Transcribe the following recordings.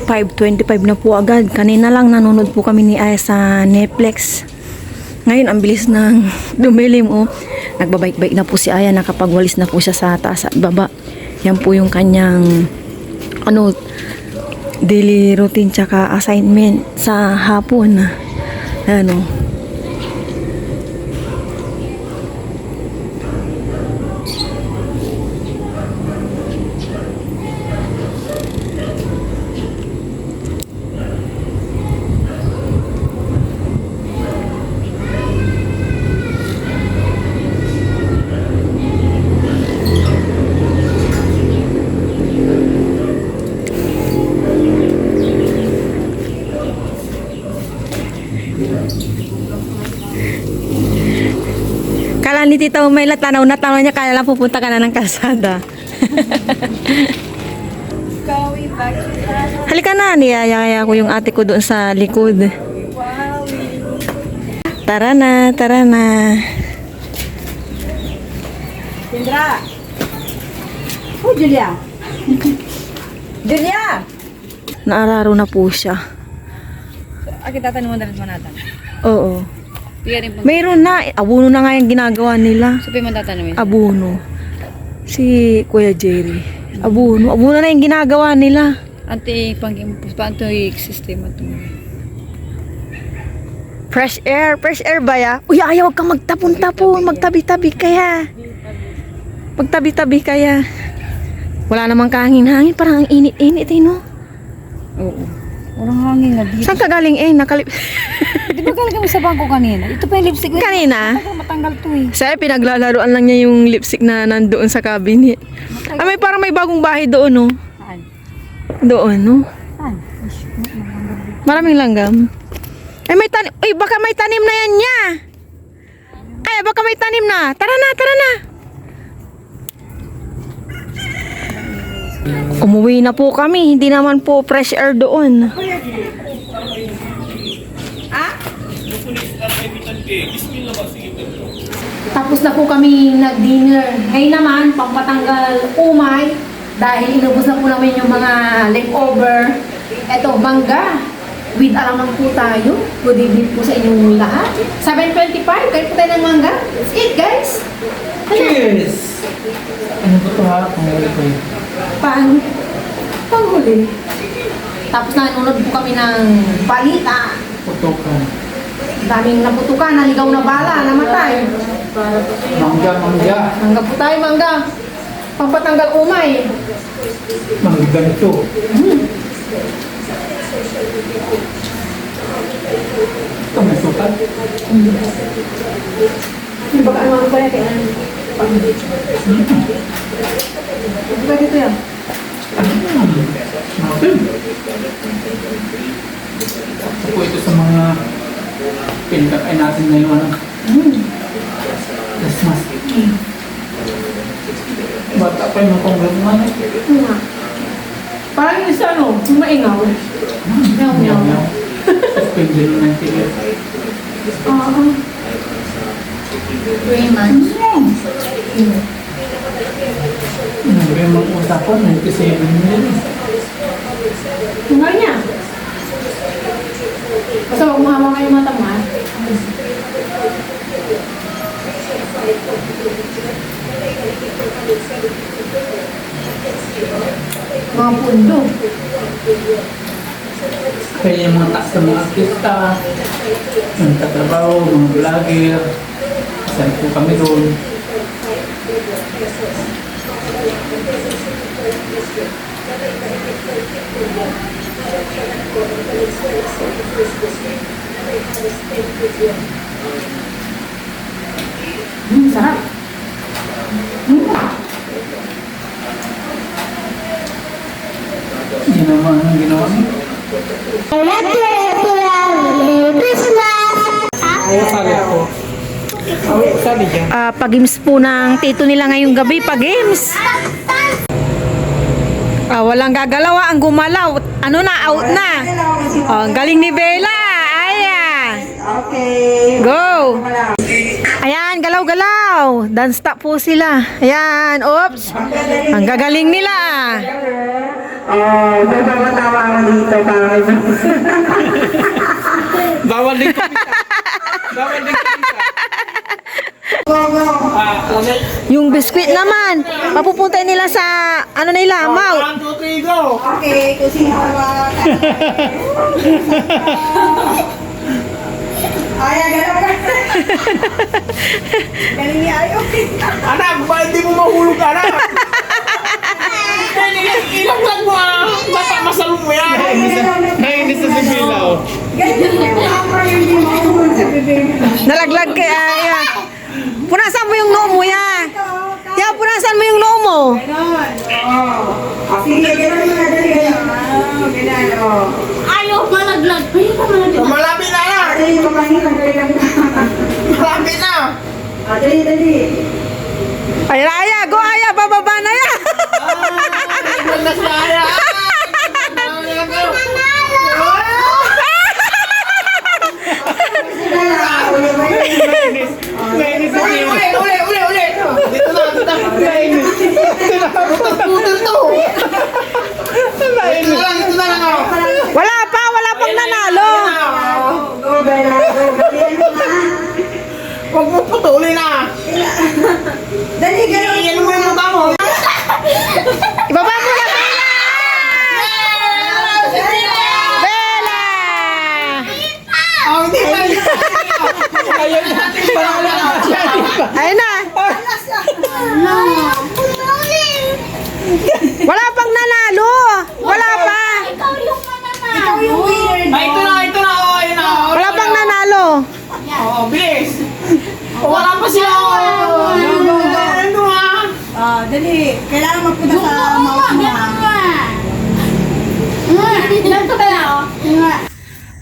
5:25 na po agad. Kanina lang nanonood po kami ni Aya sa Netflix. Ngayon, ang bilis ng dumilim, oh. Nagbabike-bike na po si Aya. Nakapagwalis na po siya sa taas at baba. Yan po yung kanyang, daily routine tsaka assignment sa hapon. Ano. Kala ni Tita Umayla, tanaw niya, kaya lang pupunta ka na ng kalsada. Halika na, niyayaya ko yung ate ko doon sa likod. Tara na, tara na. Sindra! Oh, Julia! Julia! Naararo na po siya. Aki tatanong mo dalit manatan. Oo. Piyarin pang... Mayroon na, abono na nga yung ginagawa nila. Sabi mo tatanungin. Abono. Si Kuya Jerry. Abono na yung ginagawa nila. Ante, paanto yung sistema ito mo. Fresh air ba ya? Uy, ayaw, wag kang magtapon-tapon, magtabi-tabi kaya. Magtabi-tabi kaya. Wala namang kahangin-hangin, parang ang init-init no? Oo. Walang hangin nga dito. Saan ka galing nakalip? Di ba galing kami sa bangko kanina? Ito pa yung lipstick. Kanina? Matanggal to eh. Saya, pinaglalaroan lang niya yung lipstick na nandoon sa cabinet. May parang may bagong bahay doon, no? Saan? Doon, no? Saan? Maraming langgam. May tanim. Uy, baka may tanim na yan niya. Baka may tanim na. Tara na, tara na. Umuwi na po kami. Hindi naman po fresh air doon. Tapos na po kami nag-dinner. Ngayon naman, pampatanggal umay. Dahil inubos na po namin yung mga leftover. Eto, mangga. With alamang po tayo. Good evening po sa inyong lahat. 7:25, kayo po tayo ng mangga. Let's eat, guys. Cheers! Ano ba ito ha? Panghuli ko yun. Panghuli. Tapos nanonood po kami ng balita. Putokan. Daming naputukan, naligaw na bala, namatay. Mangga. Mangga po tayo, mangga. Pampatanggal umay. Mangga ganito. Ito may sukat. Hindi ba ano ba yan? Diba dito yan? Natin. Sakto po ito sa mga pinagkakay natin ngayon. Christmas. Bata pa yung kongreman. Parang yung isa, no? Yung maingaw. Meow. Suspended ng ticket. 3 months. May mga usapan, 97 million. Yung nga niya. Basta huwag mahama kayo mata mo, ha? Mga pundo. Kaya yung mga taas ng mga artista, yung tatrabaho, mga vlogger, saan po kami doon. Sarap. Yan naman ang ginawa mo. Sali ako. Sali dyan. Pag-games po ng tito nila ngayong gabi, pag-games. Walang gagalawa, ang gumalaw. Ano na, out na. Ang galing ni Bella. Ayan. Okay. Go. Ayan, galaw-galaw. Dance stop po sila. Ayan, oops. Ang gagaling nila. Tatawa ako dito para Bawal din kumita. Bawal din kumita. Yung biskwit naman, mapupunta nila sa, ano nila, mouth. 1, 2, 3, go! Okay, kusing hawa. Ay, gano'n. Galing niya, ay, okay. Anak, ba hindi mo mahulog, anak? Ilang lang mo ah! Bata, masalong mo yan! Nainis na si Bilaw. Ganyan yung kapra yung hindi makuhul sa bibig. Nalaglag kay Aya. Punasan mo yung noo mo, ya. Ya, punasan mo yung noo mo. Ganon. Oh. Sige, ganon mo na dali. Ganon, oh. Ayaw malaglag. Ayaw ka malaglag. Malapit na yan! Dali, makahinga, dali lang. Malapit na! Dali, dali. Ay, Aya, go Aya, bababa na yan. Ganda si Aya! Nainis na siya. Uli! Dito na. Nainis. Putol to! Nainis. Dito na lang ako. Wala pang nanalo. Go, Bella. Huwag mo putulin na. Dali, ganon. Iyan mo yung mukha mo. Ibaba mo na, Bella! Oh, hindi pa. Ayun na. Panalo na siya. Ayun na. Wala pang nanalo. Wala pa. Ikaw yung mananalo. Ikaw yung winner. Ay, ito na. Oh, ayun na. Wala pang nanalo. Oh, bilis. Oh, wala pa sila. Ano ah? Dali. Kailangan magpunta sa mouth mo.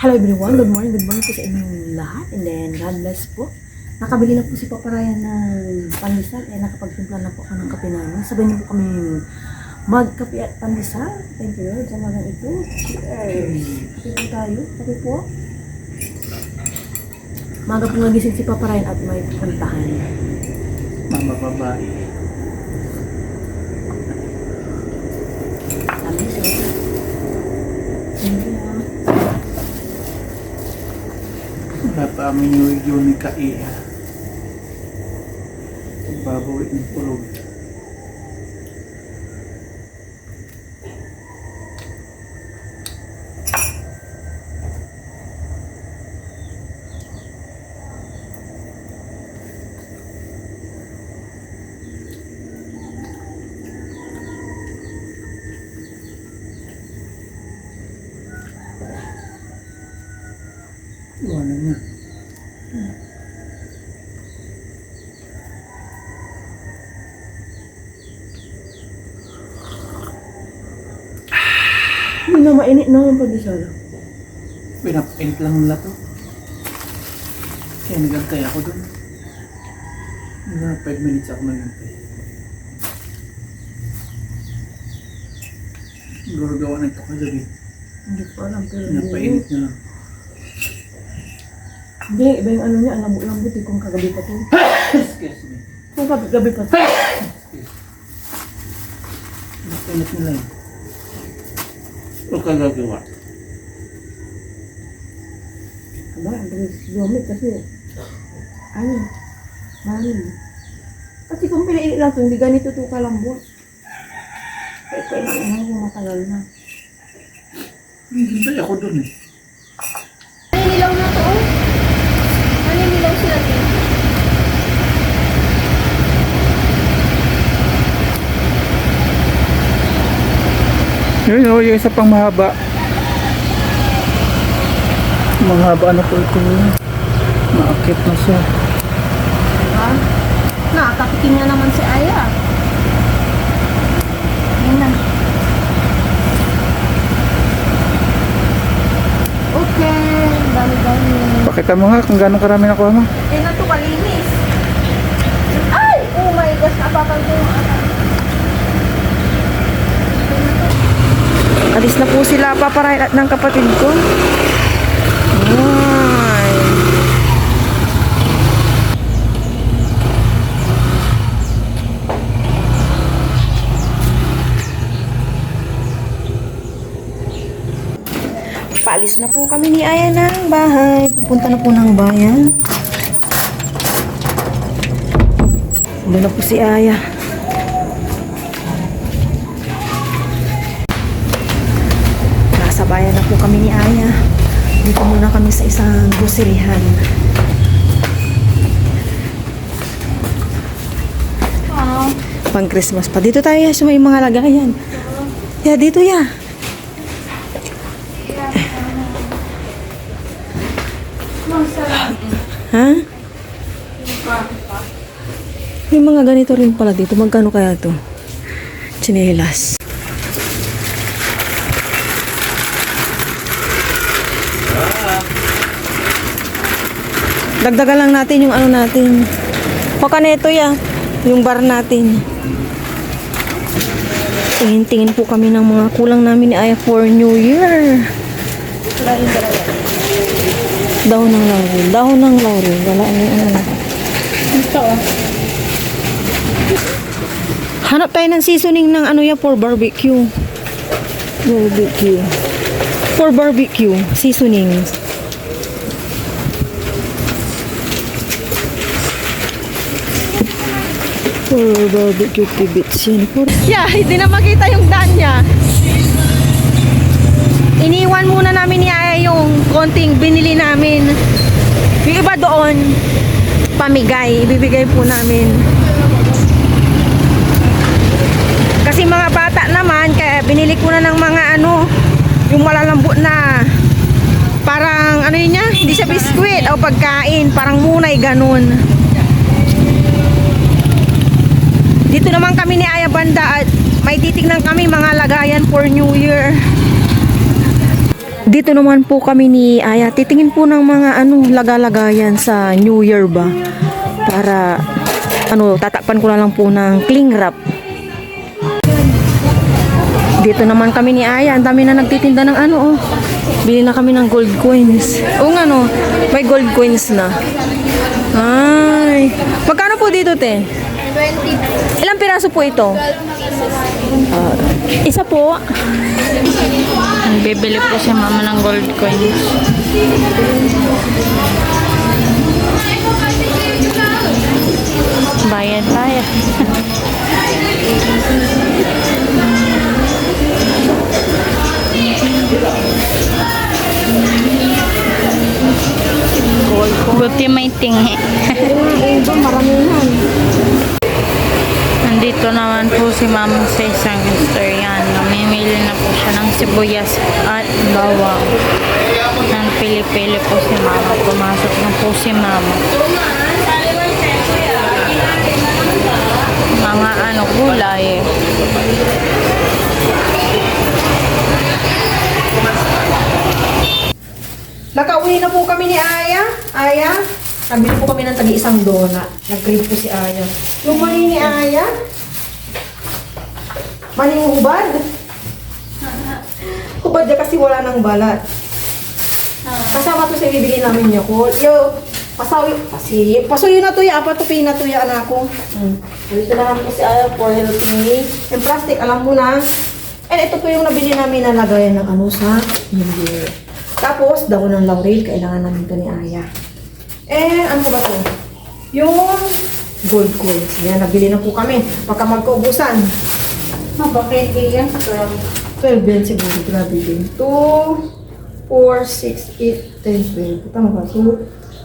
Hello everyone, good morning po sa inyong lahat and then God bless po. Nakabili na po si Papa Ryan ng pandesal eh nakapagtimpla na po ako ng kape namin. Sabay niyo po kami magkape at pandesal. Thank you Lord sa magang ito. Cheers! Kape po tayo. Kape po. Maga po nagising si Papa Ryan at may pupuntahan. Mama babae. Sabi siya. Thank you. Wala pa amin yung ni Kaia. Babawi ng tulog. Iwanan niya. Hindi na mainit na yung pandesal. Pinapainit lang nila to. Kaya nagantay ako dun. 5 minutes ako nagantay. Gagawa na ito kagabi. Hindi ko alam pero Pinapainit na lang. Hindi, iba yung ano niya, ang lambot-lambot eh, kung kagabi pa to. Excuse me. Kung kagabi pa to. Pinapainit nila yun. O kagagawa. Aba, ang bilis lumit kasi, ano, mahal. Kasi kung pinainit lang to, hindi ganito to kalambot. Kaya pwede kung matagal na. Hintay ako dun eh. Naninilaw na to. Naninilaw sila din. Yun o, yung isa pang mahaba. Mahaba na po ito. Maakit na siya. Diba? Nakakapiking na naman si Aya. Yan na. Okay. Dami-dami. Pakita mo nga kung gano'ng karami nakuha mo. Eh, na to kalinis. Ay! Oh my gosh, napapag ko yung Alis na po sila paparayan at ng kapatid ko. Ay. Paalis na po kami ni Aya ng bahay. Pupunta na po ng bayan. Doon na po si Aya. Nasa bayan na po kami ni Aya. Dito muna kami sa isang groceryhan. Pang Christmas pa. Dito tayo sa may mga lagayan. Ya, dito ya. Ha? May mga ganito rin pala dito. Magkano kaya to? Chinelas. Dagdagan lang natin yung ano natin. Baka neto ya. Yung bar natin. Tingin-tingin po kami ng mga kulang namin ni Aya for New Year. Dahon ng laurel. Dahon ng laurel. Wala ano ano. Ito. Hanap tayo ng seasoning ng ano ya for barbecue. Barbecue. For barbecue. Seasoning. For barbecue tidbits yan. Yeah, hindi na makita yung daan niya. Iniwan muna namin ni Aya yung konting binili namin. Yung iba doon, pamigay. Ibibigay po namin. Kasi mga bata naman, kaya binili ko na ng mga ano, yung malalambot na parang ano yun niya, hindi siya biskwit o pagkain, parang munay ganun. Dito naman kami ni Aya banda at may titignan kami mga lagayan for New Year. Dito naman po kami ni Aya, titingin po ng mga ano, lagalagayan sa New Year ba. Para ano, tatakpan ko na lang po ng cling wrap. Dito naman kami ni Aya, ang dami na nagtitinda ng ano oh. Bili na kami ng gold coins. O nga no, may gold coins na. Ay, magkano po dito te? 20. Ilang piraso po ito? Isa po. Bibili po si mama ng gold coins. Bayad tayo. Buti may tingi. Maramihan. Nandito naman po si mama sa isang istoryan. Namimili na po siya ng sibuyas at bawang. Nang pili-pili po si mama. Pumasok na po si mama. Mga ano gulay. Nakauwi na po kami ni Aya. Aya, nabili po kami ng tagi-isang donut. Nag-crave po si Aya. Yung mani ni Aya, maning hubad. Hubad niya kasi wala ng balat. Kasama to sa ibibigay namin niya ko. Yo, pasuyo na to ya. Apat to na to ya, anak ko. Dito na lang po si Aya for helping me. Yung plastic, alam mo na. And ito po yung nabili namin na lagayan ng ano sa New Year. Tapos, dahon ng laurel, kailangan namin ito ni Aya. And, ano ba to? Yung gold coins. Yan, nabili na po kami. Baka magkaubusan. Bakit yan? 12 yan siguro. Grabe din. 2, 4, 6, 8, 10, 12. Tama ba? 2,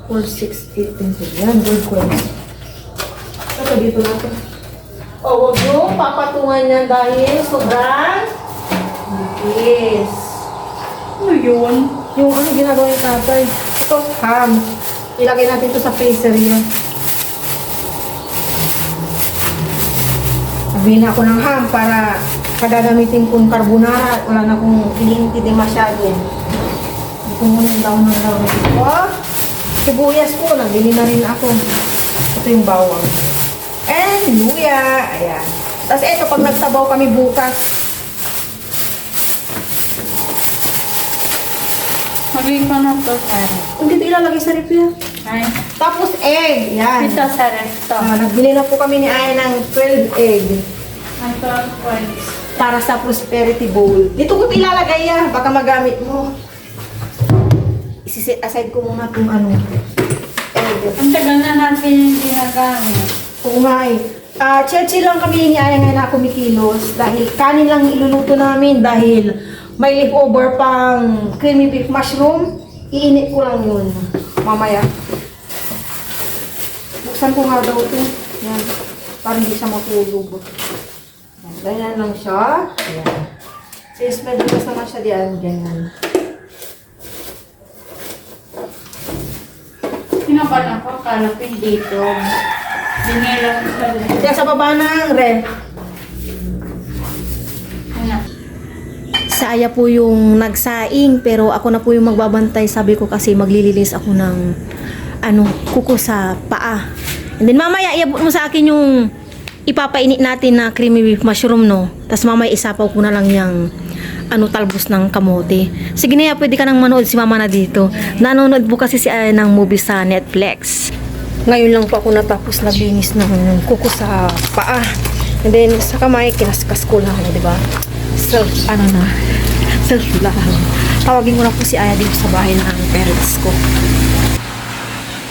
4, 6, 8, 10, 12. Yan, gold coins. Ito, dito na ito. O, huwag yung papatungan niya dahil sobrang yes. Ano yun? Yung ano ginagawa ni tatay. Ito, ham. Ilagay natin ito sa freezer yan. Sabihin na ako ng ham para pagagamitin kong carbonara. Wala na akong hinihintid masyado. Ito muna yung daon ng laurel dito. Sibuyas ko, nabili na rin ako. Ito yung bawang. And luya. Ayan. Tapos ito, pag nagsabaw kami bukas, Magiging ko na to, Sarah. kung dito ilalagay sa ref yan. Ay, Tapos egg. Yan. ito, Sarah. Ito. Nagbili na po kami ni Aya ng 12 egg. Ang 12 coins. Para sa prosperity bowl. Dito ko ilalagay yan. Baka magamit mo. Isisit aside ko muna itong ano. Ang tagal na natin yung ginagamit. Oo nga eh. Chill lang kami ni Aya ngayon na kumikilos dahil kanin lang iluluto namin dahil may leftover pang creamy beef mushroom. Iinit ko lang yun mamaya. Buksan ko nga daw ito. Yan. Para hindi siya matulog. Yan. Ganyan lang siya. Ayan. Since may dulas naman siya diyan, ganyan. Kinabalan ko, kalapin dito. Dinilang sa Kaya sa baba ng ref. Ano? Sa Aya po yung nagsaing, pero ako na po yung magbabantay. Sabi ko kasi maglilinis ako ng kuko sa paa. And then mamaya iabot mo sa akin yung ipapainit natin na creamy beef mushroom, no? Tapos mamaya isapaw ko na lang yung talbos ng kamote. Sige na, pwede ka nang manood, si mama na dito. Nanonood po kasi si Aya ng movie sa Netflix. Ngayon lang po ako natapos naglinis ng kuko sa paa. And then sa kamay, kinaskas ko lang, di ba? Self lang. Tawagin ko na po si Aya dito sa bahay ng parents ko.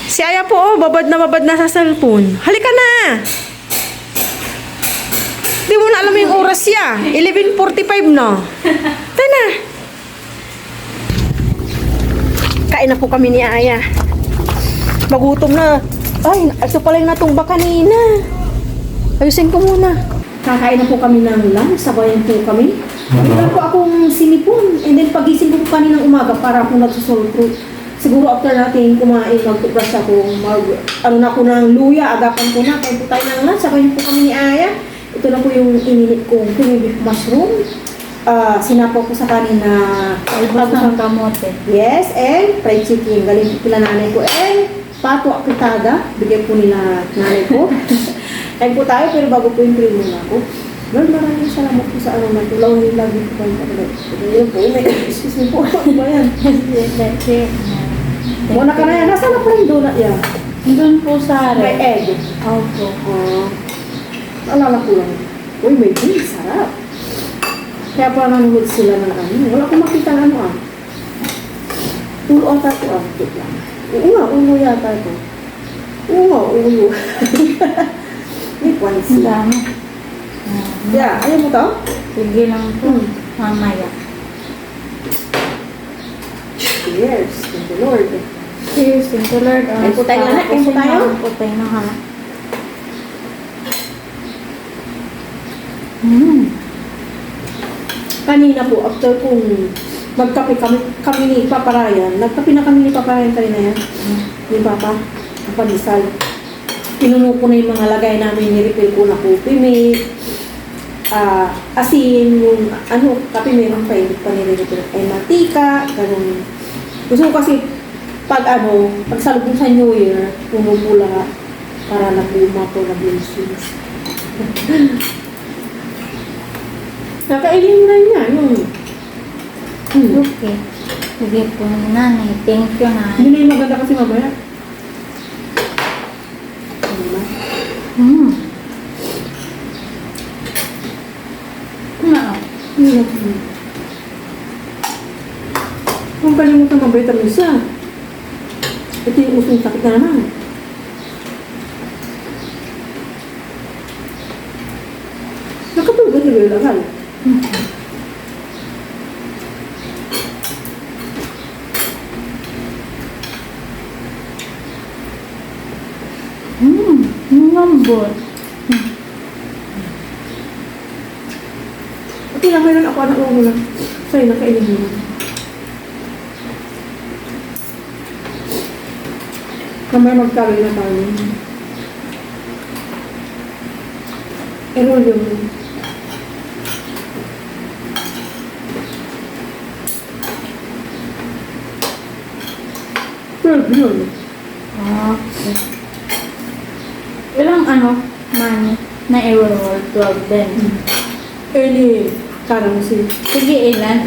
Si Aya po, babad na sa cellphone. Halika na! Di mo na alam yung oras ya. 11:45 na. Tayo na. Kain na po kami ni Aya. Magutom na. Ay, ito pala yung natumba kanina. Ayusin ko muna. Kakain na po kami ng lunch. Sabayan po kami. Bigla po akong sinipon. And then pagising ko po kaninang umaga para akong nagsusol fruit. Siguro after natin kumain, mag-toothbrush ako, na ako ng luya, agapan ko na, kain po tayo ng lunch, sabayan po kami ni Aya. Ito na po yung ininit kong creamy beef mushroom. Sinapaw ko sa kanin na Talbos ng kamote. yes, and fried chicken. Galing po kila nanay ko. And pato apitada, bigyan po nila nanay ko. Kain po tayo, pero bago po yung cream muna ako. Lord, maraming salamat po sa na ito. Lawin lagi po kayo talaga. Ayun po, may excuse me po. Ano ba yan? That's it. Muna ka na yan. Nasaan na po yung donut yan? Doon po sa May egg. Opo. Naalala ko lang. Uy, may beef. Sarap. Kaya pa nanonood sila ng Wala akong makita ng Ulo ata ito Wait lang. Oo nga, ulo yata ito. Oo nga, ulo. May pansin. Ang dami. Yeah, ayaw mo to? Sige lang po. Mamaya. Cheers. Thank the Lord. Cheers, thank you Lord. Kain po tayo lahat, kain po tayo. Kain po tayo na hala. Kanina po, after kung magkape kami ni Papa Ryan, nagkape na kami ni Papa Ryan kanina yan. Ni Papa, ang pandesal. Pinuno ko na yung mga lagay namin, ni-refill ko na coffee mate, asin, yung kape meron pa, hindi pa nire-refill. Ay, matika, ganun. Gusto ko kasi, pag salubong sa New Year, pumupula para nagbuma po na blessings. Kakainin na niya, yung... Okay. Sige po nanay. Thank you nanay. Hindi na yung maganda kasi mamaya. No. Kung kalimutan ng vitamins ito yung usong sakit na naman. Nakatulog na yung lagal. Lambot. Okay lang, mayroon ako anak mo lang. Sa'yo, nakainin mo. Kamay magkawin na tayo. Enroll yung... Yun. Okay. Ilang money na i-roll 12 din. Early currency. Sige, ilan?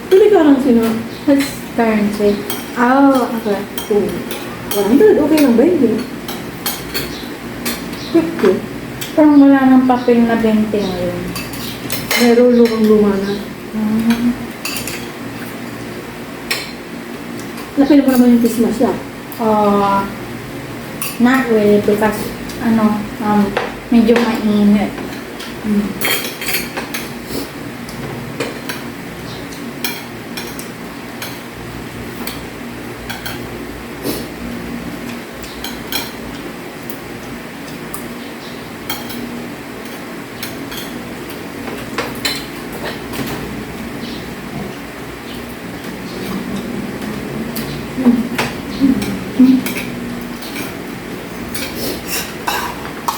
Early currency na. What's currency? Oh, okay. 100, okay lang ba yun? 50. Parang wala ng papel na 20 ngayon. Meron lumang luma na. Napili mo naman yung Christmas siya. Not really because, medyo mainit.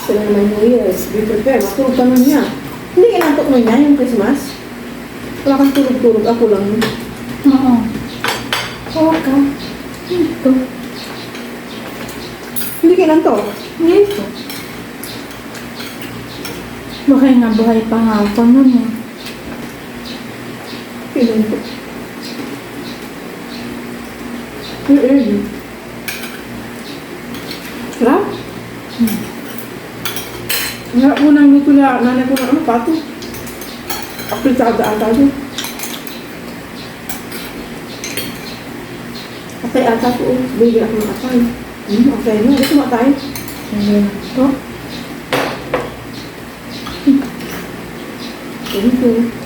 Sila naman New Year's. Be prepared. Matulog ka nun niya. Hindi kinantok mo niya yung Christmas. Wala kang tulog-tulog. Ako lang. Oo. Oo ka. Ito. Hindi kinantok. Yes. Buhay na buhay pa nga ako nun eh. Kinantok. You're early. Sarap? Ang harap mo nang luto na nanay ko ng pato. Apil sa ata doon. Atay ata ko. Bigyan ako ng atay. Okay na. Gusto mo atay? Ito. Thank you.